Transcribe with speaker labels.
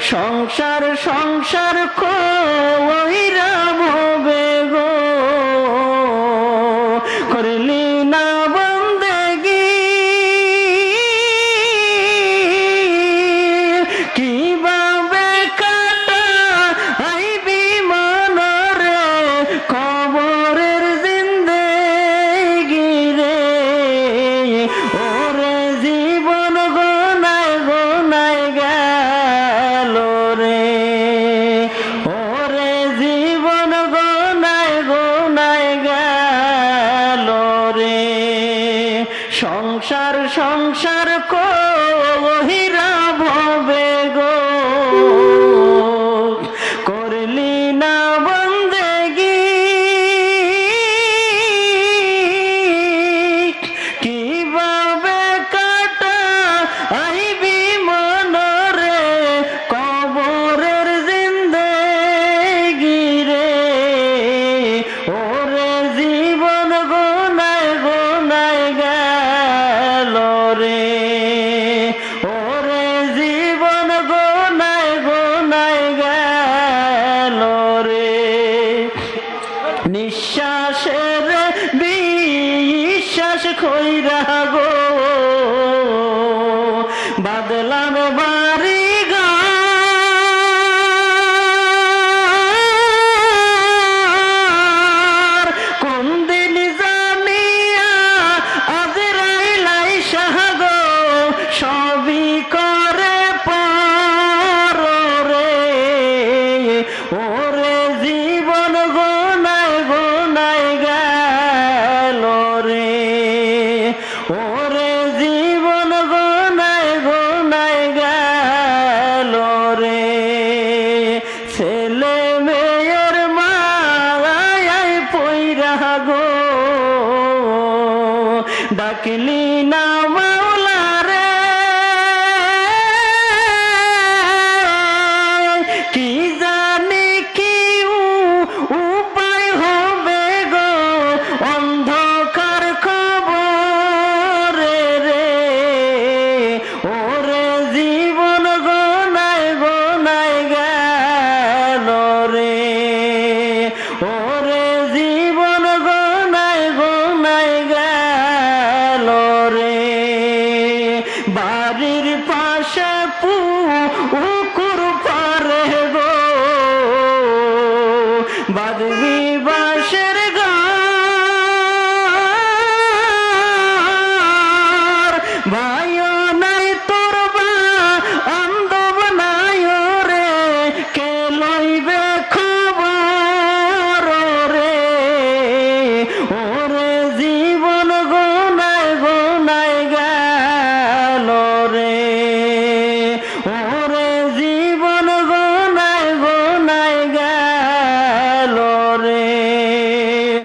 Speaker 1: সংসার সংসার কইরা ভবে গো করলি না বন্দেগি কিভাবে কাটা আইবি মনরে কবরের জিন্দেগি রে ওরে জীবন গোনায় গোনায় গেল রে ওরে জীবন গোনায় গোনায় গেল রে সংসার সংসার কহিরা ভবে গো করলি না বন্দেগি কিভাবে কাটা আইবি মনরে কবরের জিন্দেগি রে ওরে জীবন গোনায় গোনায় গেল রে ওরে জীবন গোনায় গোনায় গেল রে নিঃশ্বাসের বিশ্বাস কইরা গো বাদলাম বাড়ি ঘর কোন দিন জানিয়া আজরাইল গো সবই করে পার রে ওরে জীবন গোনায় গোনায় গেল রে ওরে জীবন গোনায় গোনায় গেল রে ছেলে মেয়ের মায়ায় পইরা গো ডাকলি না